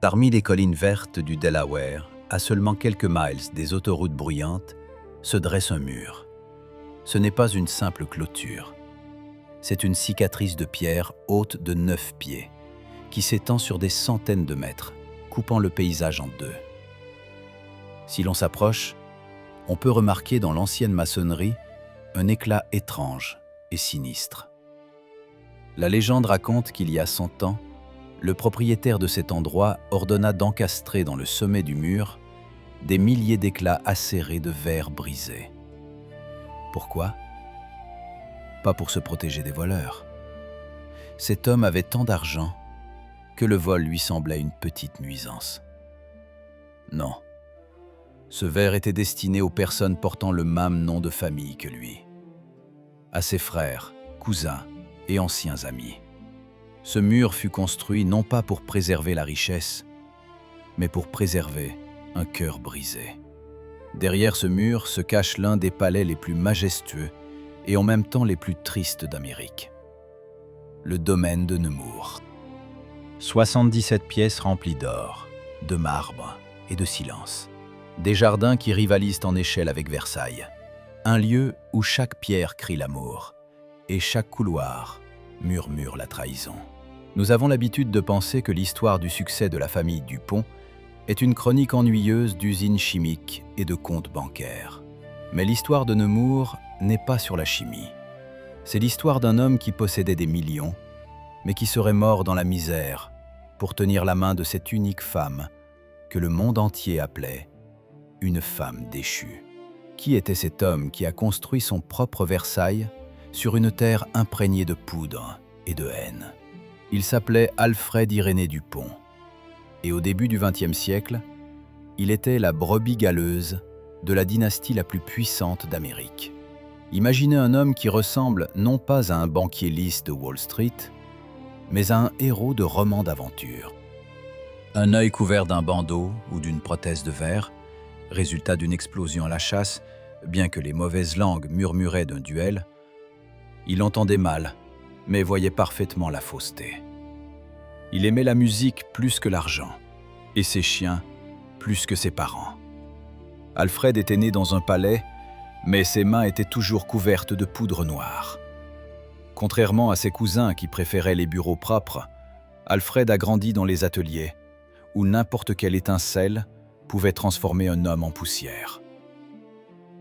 Parmi les collines vertes du Delaware, à seulement quelques miles des autoroutes bruyantes, se dresse un mur. Ce n'est pas une simple clôture. C'est une cicatrice de pierre haute de 9 pieds, qui s'étend sur des centaines de mètres, coupant le paysage en deux. Si l'on s'approche, on peut remarquer dans l'ancienne maçonnerie un éclat étrange et sinistre. La légende raconte qu'il y a 100 ans, le propriétaire de cet endroit ordonna d'encastrer dans le sommet du mur des milliers d'éclats acérés de verre brisé. Pourquoi? Pas pour se protéger des voleurs. Cet homme avait tant d'argent que le vol lui semblait une petite nuisance. Non. Ce verre était destiné aux personnes portant le même nom de famille que lui, à ses frères, cousins et anciens amis. Ce mur fut construit non pas pour préserver la richesse, mais pour préserver un cœur brisé. Derrière ce mur se cache l'un des palais les plus majestueux et en même temps les plus tristes d'Amérique. Le domaine de Nemours. 77 pièces remplies d'or, de marbre et de silence. Des jardins qui rivalisent en échelle avec Versailles. Un lieu où chaque pierre crie l'amour et chaque couloir murmure la trahison. Nous avons l'habitude de penser que l'histoire du succès de la famille Dupont est une chronique ennuyeuse d'usines chimiques et de comptes bancaires. Mais l'histoire de Nemours n'est pas sur la chimie. C'est l'histoire d'un homme qui possédait des millions, mais qui serait mort dans la misère pour tenir la main de cette unique femme que le monde entier appelait une femme déchue. Qui était cet homme qui a construit son propre Versailles sur une terre imprégnée de poudre et de haine? Il s'appelait Alfred Irénée Dupont. Et au début du XXe siècle, il était la brebis galeuse de la dynastie la plus puissante d'Amérique. Imaginez un homme qui ressemble non pas à un banquier lisse de Wall Street, mais à un héros de roman d'aventure. Un œil couvert d'un bandeau ou d'une prothèse de verre, résultat d'une explosion à la chasse, bien que les mauvaises langues murmuraient d'un duel, il entendait mal, mais voyait parfaitement la fausseté. Il aimait la musique plus que l'argent, et ses chiens plus que ses parents. Alfred était né dans un palais, mais ses mains étaient toujours couvertes de poudre noire. Contrairement à ses cousins qui préféraient les bureaux propres, Alfred a grandi dans les ateliers, où n'importe quelle étincelle pouvait transformer un homme en poussière.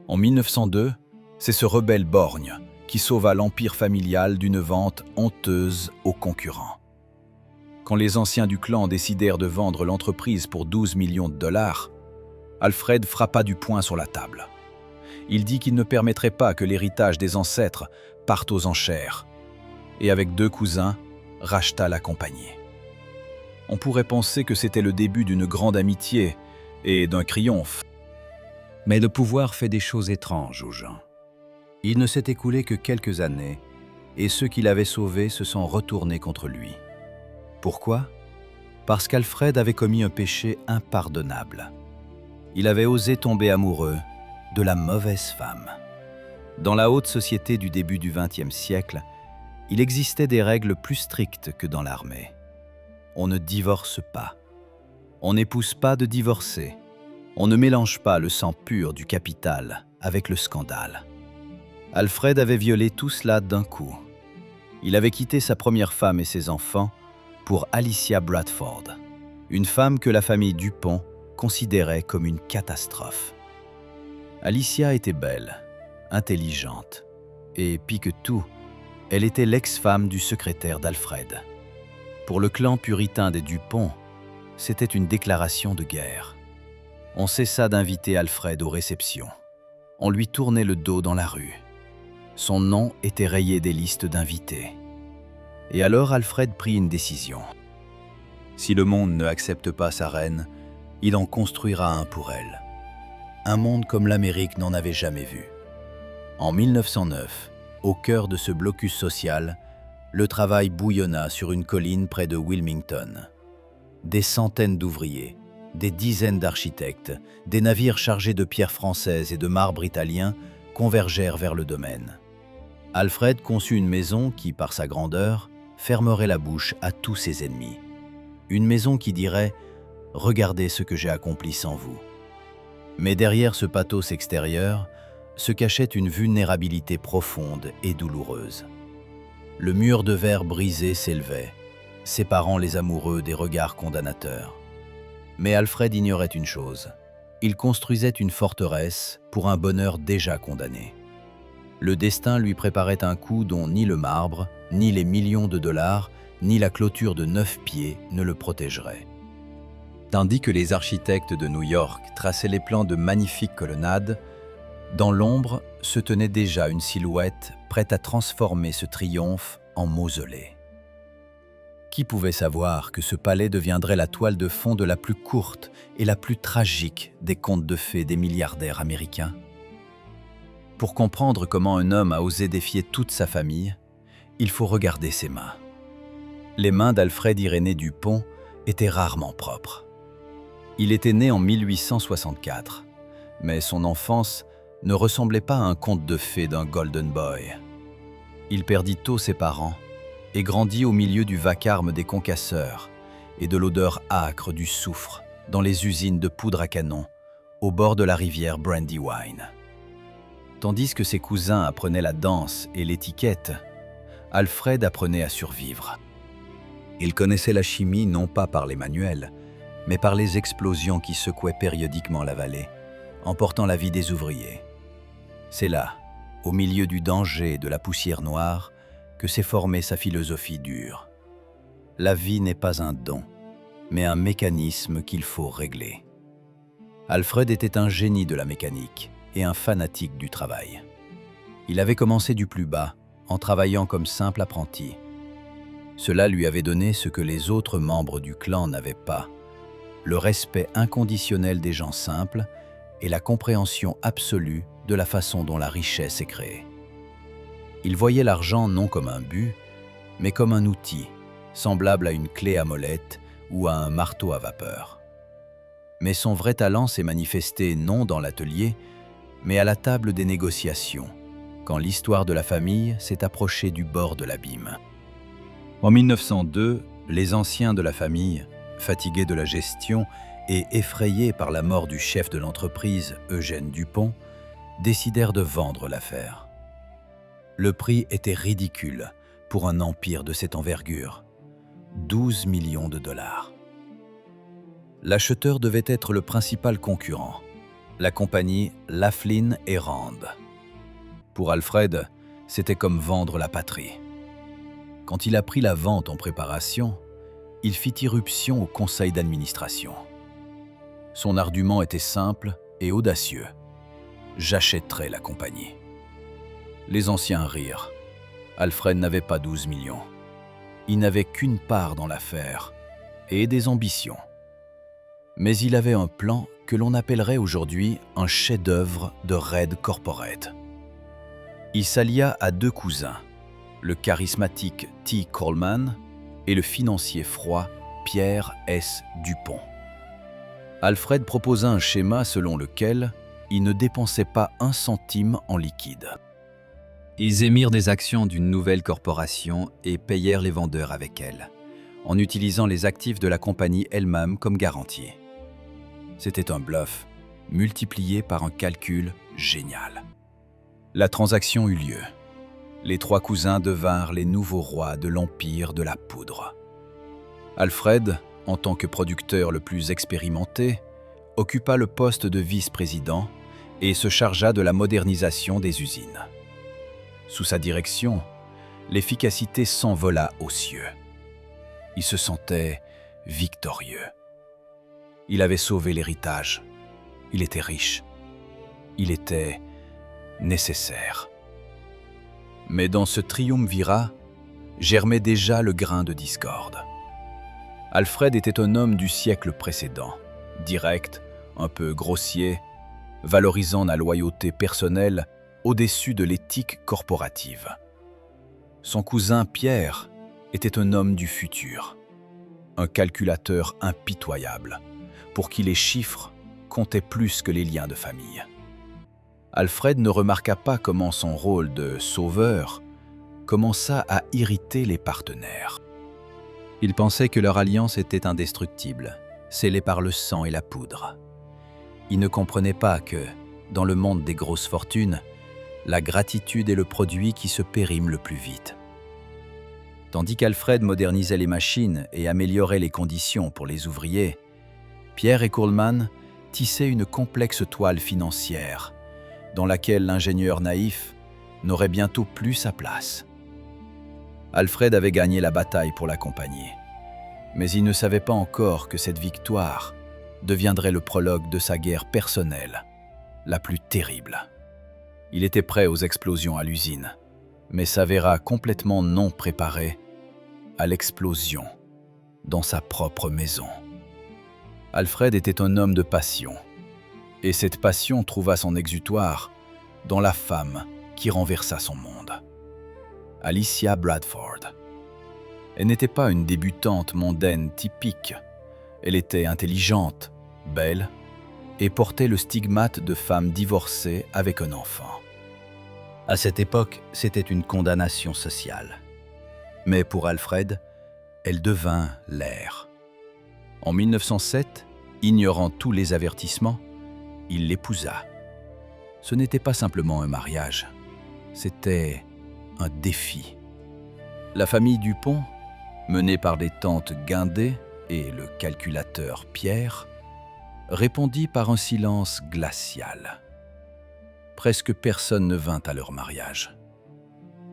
En 1902, c'est ce rebelle borgne qui sauva l'empire familial d'une vente honteuse aux concurrents. Quand les anciens du clan décidèrent de vendre l'entreprise pour 12 millions de dollars, Alfred frappa du poing sur la table. Il dit qu'il ne permettrait pas que l'héritage des ancêtres parte aux enchères, et avec 2 cousins, racheta la compagnie. On pourrait penser que c'était le début d'une grande amitié et d'un triomphe. Mais le pouvoir fait des choses étranges aux gens. Il ne s'est écoulé que quelques années, et ceux qui l'avaient sauvé se sont retournés contre lui. Pourquoi? Parce qu'Alfred avait commis un péché impardonnable. Il avait osé tomber amoureux de la mauvaise femme. Dans la haute société du début du XXe siècle, il existait des règles plus strictes que dans l'armée. On ne divorce pas. On n'épouse pas de divorcés. On ne mélange pas le sang pur du capital avec le scandale. Alfred avait violé tout cela d'un coup. Il avait quitté sa première femme et ses enfants pour Alicia Bradford, une femme que la famille Dupont considérait comme une catastrophe. Alicia était belle, intelligente, et pis que tout, elle était l'ex-femme du secrétaire d'Alfred. Pour le clan puritain des Dupont, c'était une déclaration de guerre. On cessa d'inviter Alfred aux réceptions. On lui tournait le dos dans la rue. Son nom était rayé des listes d'invités. Et alors Alfred prit une décision. Si le monde ne accepte pas sa reine, il en construira un pour elle. Un monde comme l'Amérique n'en avait jamais vu. En 1909, au cœur de ce blocus social, le travail bouillonna sur une colline près de Wilmington. Des centaines d'ouvriers, des dizaines d'architectes, des navires chargés de pierres françaises et de marbre italien convergèrent vers le domaine. Alfred conçut une maison qui, par sa grandeur, fermerait la bouche à tous ses ennemis. Une maison qui dirait regardez ce que j'ai accompli sans vous. Mais derrière ce pathos extérieur se cachait une vulnérabilité profonde et douloureuse. Le mur de verre brisé s'élevait, séparant les amoureux des regards condamnateurs. Mais Alfred ignorait une chose. Il construisait une forteresse pour un bonheur déjà condamné. Le destin lui préparait un coup dont ni le marbre, ni les millions de dollars, ni la clôture de 9 pieds ne le protégeraient. Tandis que les architectes de New York traçaient les plans de magnifiques colonnades, dans l'ombre se tenait déjà une silhouette prête à transformer ce triomphe en mausolée. Qui pouvait savoir que ce palais deviendrait la toile de fond de la plus courte et la plus tragique des contes de fées des milliardaires américains? Pour comprendre comment un homme a osé défier toute sa famille, il faut regarder ses mains. Les mains d'Alfred Irénée Dupont étaient rarement propres. Il était né en 1864, mais son enfance ne ressemblait pas à un conte de fées d'un Golden Boy. Il perdit tôt ses parents et grandit au milieu du vacarme des concasseurs et de l'odeur âcre du soufre dans les usines de poudre à canon au bord de la rivière Brandywine. Tandis que ses cousins apprenaient la danse et l'étiquette, Alfred apprenait à survivre. Il connaissait la chimie non pas par les manuels, mais par les explosions qui secouaient périodiquement la vallée, emportant la vie des ouvriers. C'est là, au milieu du danger et de la poussière noire, que s'est formée sa philosophie dure. La vie n'est pas un don, mais un mécanisme qu'il faut régler. Alfred était un génie de la mécanique et un fanatique du travail. Il avait commencé du plus bas, en travaillant comme simple apprenti. Cela lui avait donné ce que les autres membres du clan n'avaient pas, le respect inconditionnel des gens simples et la compréhension absolue de la façon dont la richesse est créée. Il voyait l'argent non comme un but, mais comme un outil, semblable à une clé à molette ou à un marteau à vapeur. Mais son vrai talent s'est manifesté non dans l'atelier, mais à la table des négociations, quand l'histoire de la famille s'est approchée du bord de l'abîme. En 1902, les anciens de la famille, fatigués de la gestion et effrayés par la mort du chef de l'entreprise, Eugène Dupont, décidèrent de vendre l'affaire. Le prix était ridicule pour un empire de cette envergure, 12 millions de dollars. L'acheteur devait être le principal concurrent, la compagnie Laughlin et Rand. Pour Alfred, c'était comme vendre la patrie. Quand il apprit la vente en préparation, il fit irruption au conseil d'administration. Son argument était simple et audacieux. « J'achèterai la compagnie ». Les anciens rirent. Alfred n'avait pas 12 millions. Il n'avait qu'une part dans l'affaire et des ambitions. Mais il avait un plan que l'on appellerait aujourd'hui un chef-d'œuvre de raid corporate. Il s'allia à 2 cousins, le charismatique T. Coleman et le financier froid Pierre S. Dupont. Alfred proposa un schéma selon lequel il ne dépensait pas un centime en liquide. Ils émirent des actions d'une nouvelle corporation et payèrent les vendeurs avec elles, en utilisant les actifs de la compagnie elle-même comme garantie. C'était un bluff, multiplié par un calcul génial. La transaction eut lieu. Les 3 cousins devinrent les nouveaux rois de l'empire de la poudre. Alfred, en tant que producteur le plus expérimenté, occupa le poste de vice-président et se chargea de la modernisation des usines. Sous sa direction, l'efficacité s'envola aux cieux. Il se sentait victorieux. Il avait sauvé l'héritage. Il était riche. Il était nécessaire. Mais dans ce triumvirat germait déjà le grain de discorde. Alfred était un homme du siècle précédent, direct, un peu grossier, valorisant la loyauté personnelle au-dessus de l'éthique corporative. Son cousin Pierre était un homme du futur, un calculateur impitoyable, pour qui les chiffres comptaient plus que les liens de famille. Alfred ne remarqua pas comment son rôle de sauveur commença à irriter les partenaires. Ils pensaient que leur alliance était indestructible, scellés par le sang et la poudre. Il ne comprenait pas que, dans le monde des grosses fortunes, la gratitude est le produit qui se périme le plus vite. Tandis qu'Alfred modernisait les machines et améliorait les conditions pour les ouvriers, Pierre et Kuhlmann tissaient une complexe toile financière, dans laquelle l'ingénieur naïf n'aurait bientôt plus sa place. Alfred avait gagné la bataille pour la compagnie, mais il ne savait pas encore que cette victoire deviendrait le prologue de sa guerre personnelle, la plus terrible. Il était prêt aux explosions à l'usine, mais s'avéra complètement non préparé à l'explosion dans sa propre maison. Alfred était un homme de passion, et cette passion trouva son exutoire dans la femme qui renversa son monde. Alicia Bradford. Elle n'était pas une débutante mondaine typique. Elle était intelligente, belle, et portait le stigmate de femme divorcée avec un enfant. À cette époque, c'était une condamnation sociale. Mais pour Alfred, elle devint l'air. En 1907, ignorant tous les avertissements, il l'épousa. Ce n'était pas simplement un mariage, c'était un défi. La famille Dupont, menée par les tantes Guindet et le calculateur Pierre, répondit par un silence glacial. Presque personne ne vint à leur mariage.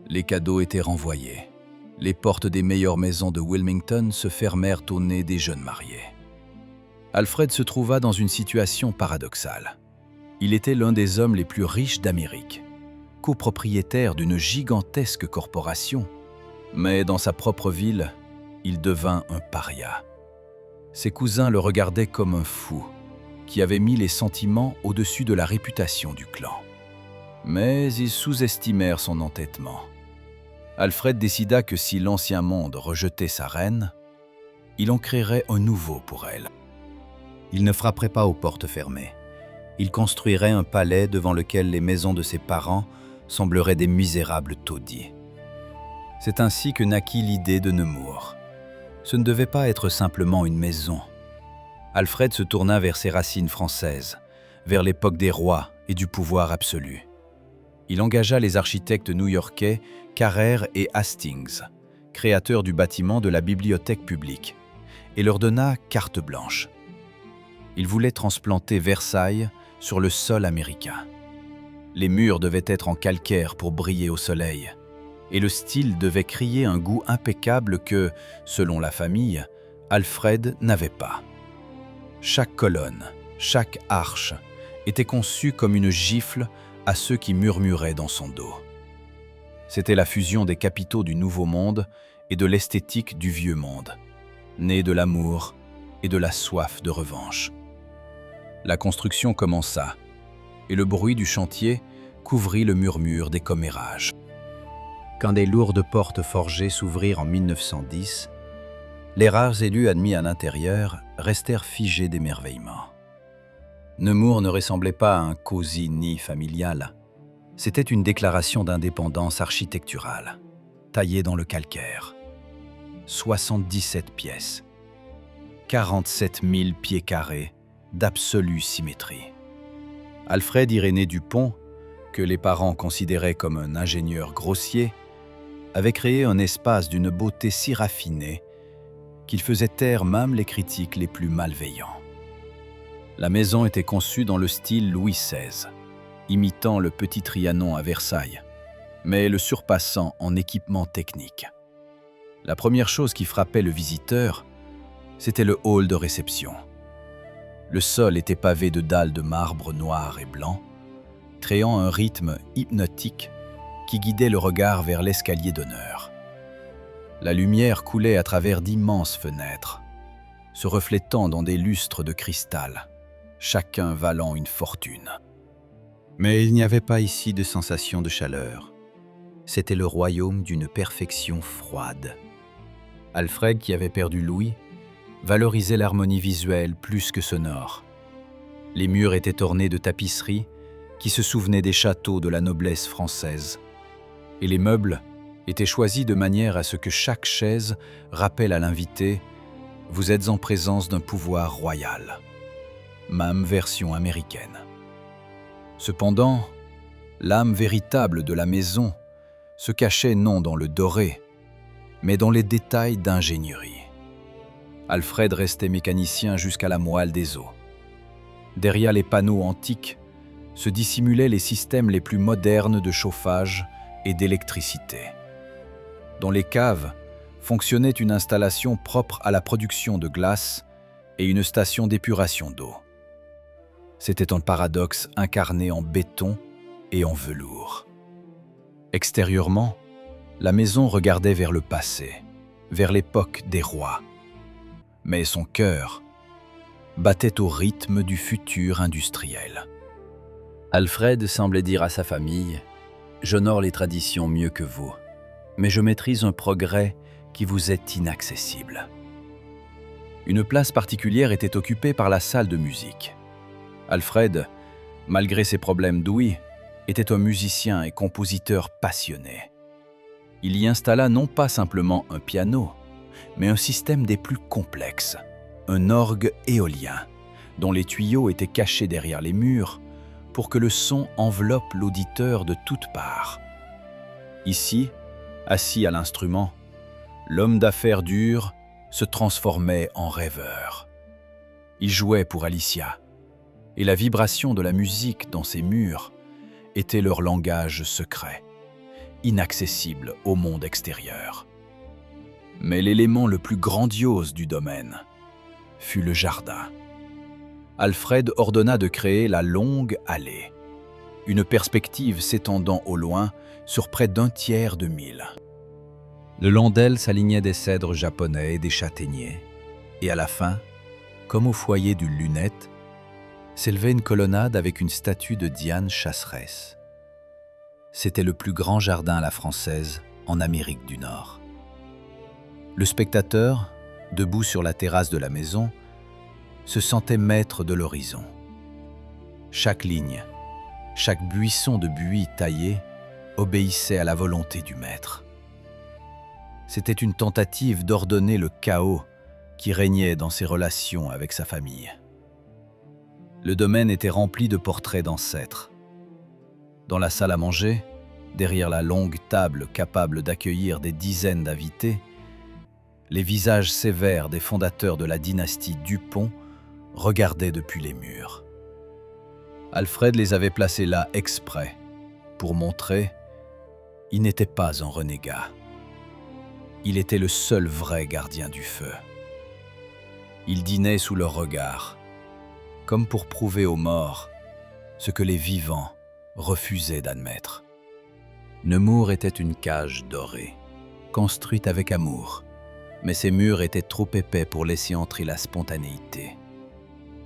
Les cadeaux étaient renvoyés. Les portes des meilleures maisons de Wilmington se fermèrent au nez des jeunes mariés. Alfred se trouva dans une situation paradoxale. Il était l'un des hommes les plus riches d'Amérique, copropriétaire d'une gigantesque corporation, mais dans sa propre ville, il devint un paria. Ses cousins le regardaient comme un fou, qui avait mis les sentiments au-dessus de la réputation du clan. Mais ils sous-estimèrent son entêtement. Alfred décida que si l'ancien monde rejetait sa reine, il en créerait un nouveau pour elle. Il ne frapperait pas aux portes fermées. Il construirait un palais devant lequel les maisons de ses parents sembleraient des misérables taudis. C'est ainsi que naquit l'idée de Nemours. Ce ne devait pas être simplement une maison. Alfred se tourna vers ses racines françaises, vers l'époque des rois et du pouvoir absolu. Il engagea les architectes new-yorkais Carrère et Hastings, créateurs du bâtiment de la bibliothèque publique, et leur donna carte blanche. Il voulait transplanter Versailles sur le sol américain. Les murs devaient être en calcaire pour briller au soleil, et le style devait crier un goût impeccable que, selon la famille, Alfred n'avait pas. Chaque colonne, chaque arche était conçue comme une gifle à ceux qui murmuraient dans son dos. C'était la fusion des capitaux du Nouveau Monde et de l'esthétique du Vieux Monde, née de l'amour et de la soif de revanche. La construction commença, et le bruit du chantier couvrit le murmure des commérages. Quand des lourdes portes forgées s'ouvrirent en 1910, les rares élus admis à l'intérieur restèrent figés d'émerveillement. Nemours ne ressemblait pas à un cosy nid familial. C'était une déclaration d'indépendance architecturale, taillée dans le calcaire. 77 pièces, 47 000 pieds carrés d'absolue symétrie. Alfred Irénée Dupont, que les parents considéraient comme un ingénieur grossier, avait créé un espace d'une beauté si raffinée qu'il faisait taire même les critiques les plus malveillants. La maison était conçue dans le style Louis XVI, imitant le Petit Trianon à Versailles, mais le surpassant en équipement technique. La première chose qui frappait le visiteur, c'était le hall de réception. Le sol était pavé de dalles de marbre noir et blanc, créant un rythme hypnotique qui guidait le regard vers l'escalier d'honneur. La lumière coulait à travers d'immenses fenêtres, se reflétant dans des lustres de cristal, chacun valant une fortune. Mais il n'y avait pas ici de sensation de chaleur. C'était le royaume d'une perfection froide. Alfred, qui avait perdu l'ouïe, valorisait l'harmonie visuelle plus que sonore. Les murs étaient ornés de tapisseries qui se souvenaient des châteaux de la noblesse française. Et les meubles étaient choisis de manière à ce que chaque chaise rappelle à l'invité Vous êtes en présence d'un pouvoir royal, même version américaine. Cependant, l'âme véritable de la maison se cachait non dans le doré, mais dans les détails d'ingénierie. Alfred restait mécanicien jusqu'à la moelle des os. Derrière les panneaux antiques se dissimulaient les systèmes les plus modernes de chauffage et d'électricité. Dans les caves fonctionnait une installation propre à la production de glace et une station d'épuration d'eau. C'était un paradoxe incarné en béton et en velours. Extérieurement, la maison regardait vers le passé, vers l'époque des rois. Mais son cœur battait au rythme du futur industriel. Alfred semblait dire à sa famille « J'honore les traditions mieux que vous, mais je maîtrise un progrès qui vous est inaccessible. » Une place particulière était occupée par la salle de musique. Alfred, malgré ses problèmes d'ouïe, était un musicien et compositeur passionné. Il y installa non pas simplement un piano, mais un système des plus complexes, un orgue éolien, dont les tuyaux étaient cachés derrière les murs pour que le son enveloppe l'auditeur de toutes parts. Ici, assis à l'instrument, l'homme d'affaires dur se transformait en rêveur. Il jouait pour Alicia, et la vibration de la musique dans ses murs était leur langage secret, inaccessible au monde extérieur. Mais l'élément le plus grandiose du domaine fut le jardin. Alfred ordonna de créer la longue allée, une perspective s'étendant au loin sur près d'un tiers de mille. Le long d'elle s'alignaient des cèdres japonais et des châtaigniers, et à la fin, comme au foyer d'une lunette, s'élevait une colonnade avec une statue de Diane chasseresse. C'était le plus grand jardin à la française en Amérique du Nord. Le spectateur, debout sur la terrasse de la maison, se sentait maître de l'horizon. Chaque ligne, chaque buisson de buis taillé obéissait à la volonté du maître. C'était une tentative d'ordonner le chaos qui régnait dans ses relations avec sa famille. Le domaine était rempli de portraits d'ancêtres. Dans la salle à manger, derrière la longue table capable d'accueillir des dizaines d'invités, les visages sévères des fondateurs de la dynastie Dupont regardaient depuis les murs. Alfred les avait placés là exprès, pour montrer qu'il n'était pas un renégat. Il était le seul vrai gardien du feu. Il dînait sous leur regard, comme pour prouver aux morts ce que les vivants refusaient d'admettre. Nemours était une cage dorée, construite avec amour, mais ses murs étaient trop épais pour laisser entrer la spontanéité.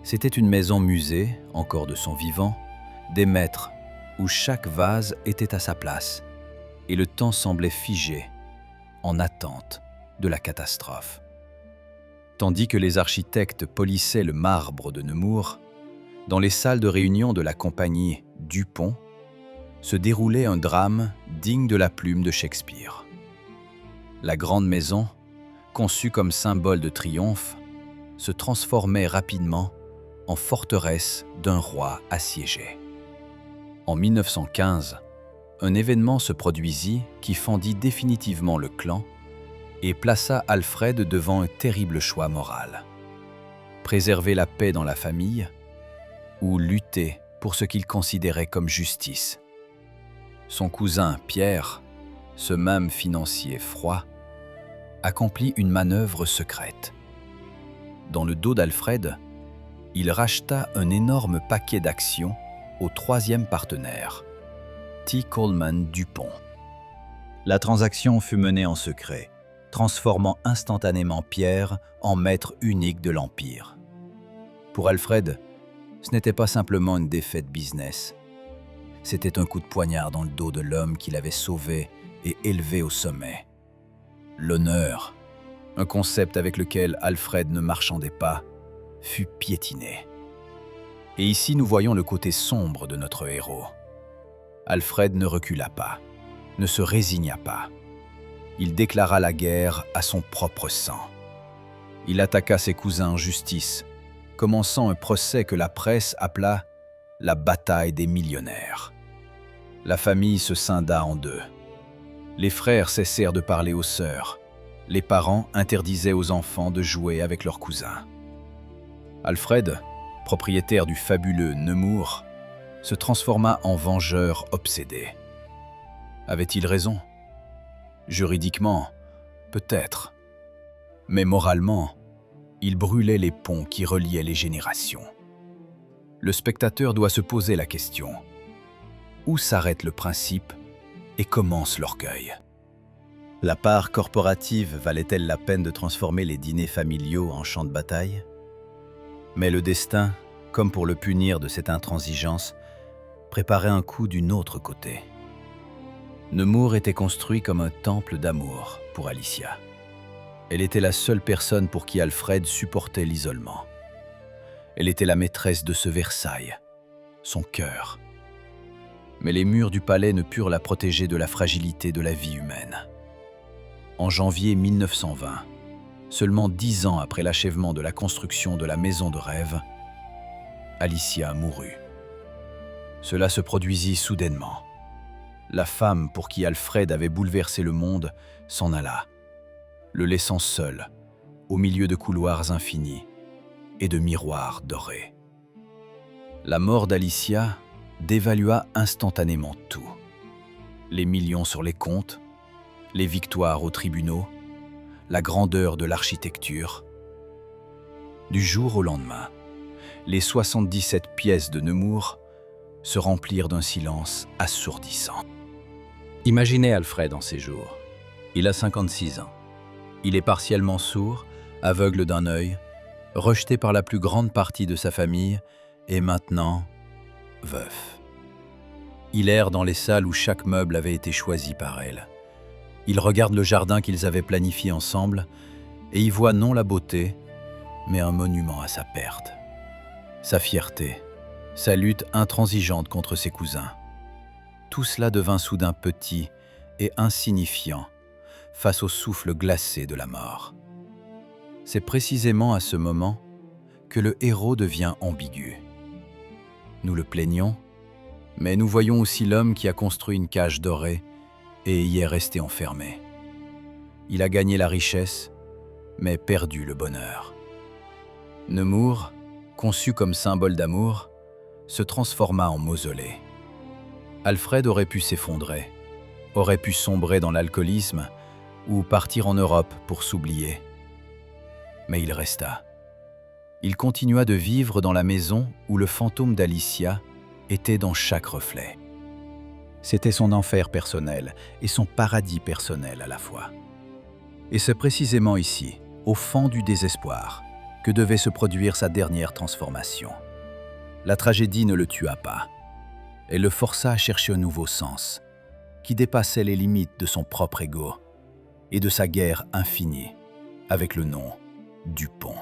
C'était une maison musée, encore de son vivant, des maîtres, où chaque vase était à sa place, et le temps semblait figé, en attente de la catastrophe. Tandis que les architectes polissaient le marbre de Nemours, dans les salles de réunion de la compagnie Dupont, se déroulait un drame digne de la plume de Shakespeare. La grande maison, conçue comme symbole de triomphe, se transformait rapidement en forteresse d'un roi assiégé. En 1915, un événement se produisit qui fendit définitivement le clan et plaça Alfred devant un terrible choix moral. Préserver la paix dans la famille ou lutter pour ce qu'il considérait comme justice. Son cousin Pierre, ce même financier froid, accomplit une manœuvre secrète. Dans le dos d'Alfred, il racheta un énorme paquet d'actions au troisième partenaire, T. Coleman Dupont. La transaction fut menée en secret, transformant instantanément Pierre en maître unique de l'Empire. Pour Alfred, ce n'était pas simplement une défaite business. C'était un coup de poignard dans le dos de l'homme qu'il avait sauvé et élevé au sommet. L'honneur, un concept avec lequel Alfred ne marchandait pas, fut piétiné. Et ici nous voyons le côté sombre de notre héros. Alfred ne recula pas, ne se résigna pas. Il déclara la guerre à son propre sang. Il attaqua ses cousins en justice, commençant un procès que la presse appela « la bataille des millionnaires ». La famille se scinda en deux. Les frères cessèrent de parler aux sœurs. Les parents interdisaient aux enfants de jouer avec leurs cousins. Alfred, propriétaire du fabuleux Nemours, se transforma en vengeur obsédé. Avait-il raison? Juridiquement, peut-être. Mais moralement, il brûlait les ponts qui reliaient les générations. Le spectateur doit se poser la question: où s'arrête le principe et commence l'orgueil? La part corporative valait-elle la peine de transformer les dîners familiaux en champs de bataille? Mais le destin, comme pour le punir de cette intransigeance, préparait un coup d'un autre côté. Nemours était construit comme un temple d'amour pour Alicia. Elle était la seule personne pour qui Alfred supportait l'isolement. Elle était la maîtresse de ce Versailles, son cœur. Mais les murs du palais ne purent la protéger de la fragilité de la vie humaine. En janvier 1920, seulement 10 ans après l'achèvement de la construction de la maison de rêve, Alicia mourut. Cela se produisit soudainement. La femme pour qui Alfred avait bouleversé le monde s'en alla, le laissant seul, au milieu de couloirs infinis et de miroirs dorés. La mort d'Alicia dévalua instantanément tout. Les millions sur les comptes, les victoires aux tribunaux, la grandeur de l'architecture. Du jour au lendemain, les 77 pièces de Nemours se remplirent d'un silence assourdissant. Imaginez Alfred en ces jours. Il a 56 ans. Il est partiellement sourd, aveugle d'un œil, rejeté par la plus grande partie de sa famille et maintenant veuf. Il erre dans les salles où chaque meuble avait été choisi par elle. Il regarde le jardin qu'ils avaient planifié ensemble et y voit non la beauté, mais un monument à sa perte. Sa fierté, sa lutte intransigeante contre ses cousins. Tout cela devint soudain petit et insignifiant face au souffle glacé de la mort. C'est précisément à ce moment que le héros devient ambigu. Nous le plaignons, mais nous voyons aussi l'homme qui a construit une cage dorée et y est resté enfermé. Il a gagné la richesse, mais perdu le bonheur. Nemours, conçu comme symbole d'amour, se transforma en mausolée. Alfred aurait pu s'effondrer, aurait pu sombrer dans l'alcoolisme ou partir en Europe pour s'oublier. Mais il resta. Il continua de vivre dans la maison où le fantôme d'Alicia était dans chaque reflet. C'était son enfer personnel et son paradis personnel à la fois. Et c'est précisément ici, au fond du désespoir, que devait se produire sa dernière transformation. La tragédie ne le tua pas. Elle le força à chercher un nouveau sens, qui dépassait les limites de son propre ego et de sa guerre infinie avec le nom du pont.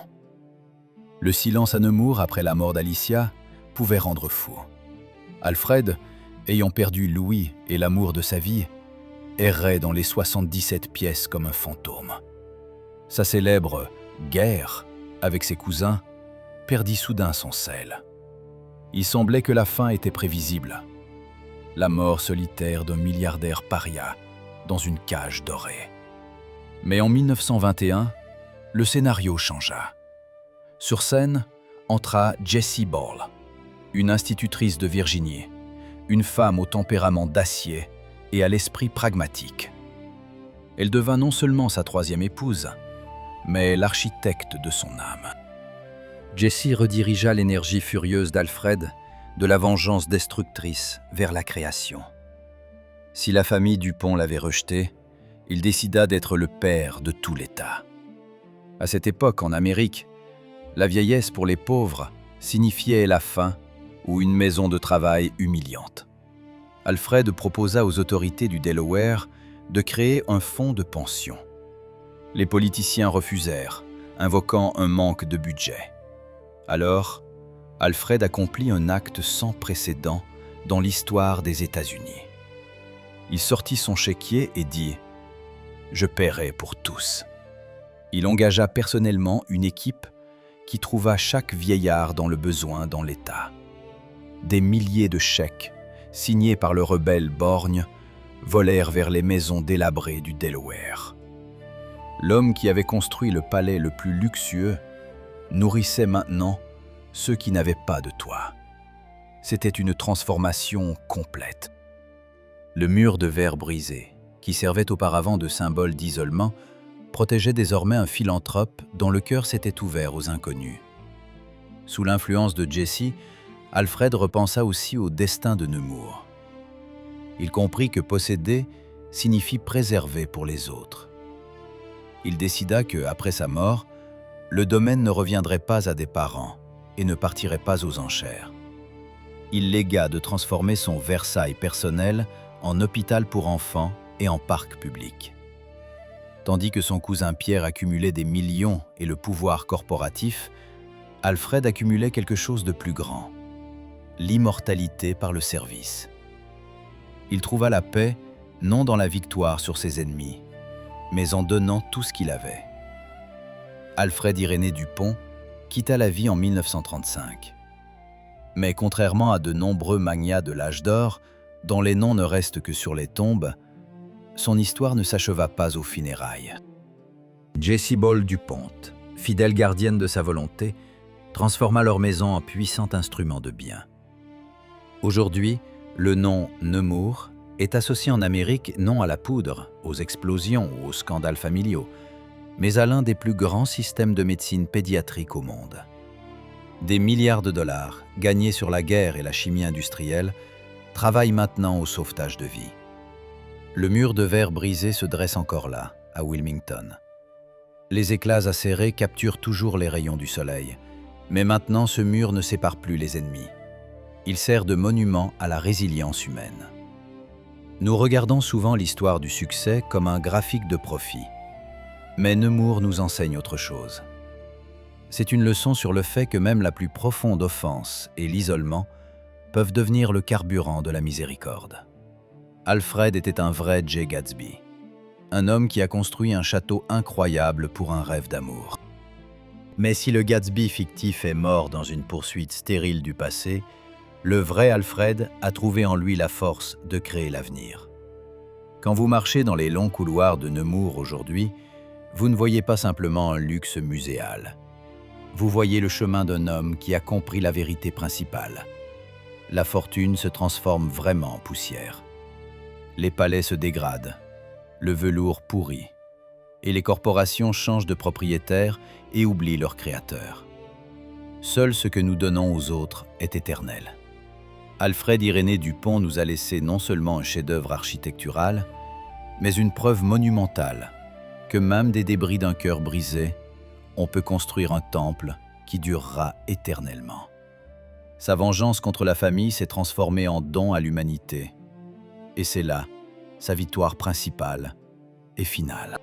Le silence à Nemours après la mort d'Alicia pouvait rendre fou. Alfred, ayant perdu Louis et l'amour de sa vie, errait dans les 77 pièces comme un fantôme. Sa célèbre « guerre » avec ses cousins perdit soudain son sel. Il semblait que la fin était prévisible. La mort solitaire d'un milliardaire paria dans une cage dorée. Mais en 1921, le scénario changea. Sur scène entra Jessie Ball, une institutrice de Virginie, une femme au tempérament d'acier et à l'esprit pragmatique. Elle devint non seulement sa troisième épouse, mais l'architecte de son âme. Jessie redirigea l'énergie furieuse d'Alfred de la vengeance destructrice vers la création. Si la famille Dupont l'avait rejeté, il décida d'être le père de tout l'État. À cette époque, en Amérique, la vieillesse pour les pauvres signifiait la faim ou une maison de travail humiliante. Alfred proposa aux autorités du Delaware de créer un fonds de pension. Les politiciens refusèrent, invoquant un manque de budget. Alors, Alfred accomplit un acte sans précédent dans l'histoire des États-Unis. Il sortit son chéquier et dit « Je paierai pour tous ». Il engagea personnellement une équipe qui trouva chaque vieillard dans le besoin dans l'État. Des milliers de chèques, signés par le rebelle borgne, volèrent vers les maisons délabrées du Delaware. L'homme qui avait construit le palais le plus luxueux nourrissait maintenant ceux qui n'avaient pas de toit. C'était une transformation complète. Le mur de verre brisé, qui servait auparavant de symbole d'isolement, protégeait désormais un philanthrope dont le cœur s'était ouvert aux inconnus. Sous l'influence de Jesse, Alfred repensa aussi au destin de Nemours. Il comprit que posséder signifie préserver pour les autres. Il décida que, après sa mort, le domaine ne reviendrait pas à des parents et ne partirait pas aux enchères. Il légua de transformer son Versailles personnel en hôpital pour enfants et en parc public. Tandis que son cousin Pierre accumulait des millions et le pouvoir corporatif, Alfred accumulait quelque chose de plus grand, l'immortalité par le service. Il trouva la paix non dans la victoire sur ses ennemis, mais en donnant tout ce qu'il avait. Alfred Irénée Dupont quitta la vie en 1935. Mais contrairement à de nombreux magnats de l'âge d'or, dont les noms ne restent que sur les tombes, son histoire ne s'acheva pas aux funérailles. Jessie Ball Dupont, fidèle gardienne de sa volonté, transforma leur maison en puissant instrument de bien. Aujourd'hui, le nom Nemours est associé en Amérique non à la poudre, aux explosions ou aux scandales familiaux, mais à l'un des plus grands systèmes de médecine pédiatrique au monde. Des milliards de dollars, gagnés sur la guerre et la chimie industrielle, travaillent maintenant au sauvetage de vie. Le mur de verre brisé se dresse encore là, à Wilmington. Les éclats acérés capturent toujours les rayons du soleil, mais maintenant ce mur ne sépare plus les ennemis. Il sert de monument à la résilience humaine. Nous regardons souvent l'histoire du succès comme un graphique de profit. Mais Nemours nous enseigne autre chose. C'est une leçon sur le fait que même la plus profonde offense et l'isolement peuvent devenir le carburant de la miséricorde. Alfred était un vrai Jay Gatsby, un homme qui a construit un château incroyable pour un rêve d'amour. Mais si le Gatsby fictif est mort dans une poursuite stérile du passé, le vrai Alfred a trouvé en lui la force de créer l'avenir. Quand vous marchez dans les longs couloirs de Nemours aujourd'hui, vous ne voyez pas simplement un luxe muséal. Vous voyez le chemin d'un homme qui a compris la vérité principale. La fortune se transforme vraiment en poussière. Les palais se dégradent, le velours pourrit, et les corporations changent de propriétaire et oublient leur créateur. Seul ce que nous donnons aux autres est éternel. Alfred Irénée Dupont nous a laissé non seulement un chef-d'œuvre architectural, mais une preuve monumentale que même des débris d'un cœur brisé, on peut construire un temple qui durera éternellement. Sa vengeance contre la famille s'est transformée en don à l'humanité, et c'est là sa victoire principale et finale.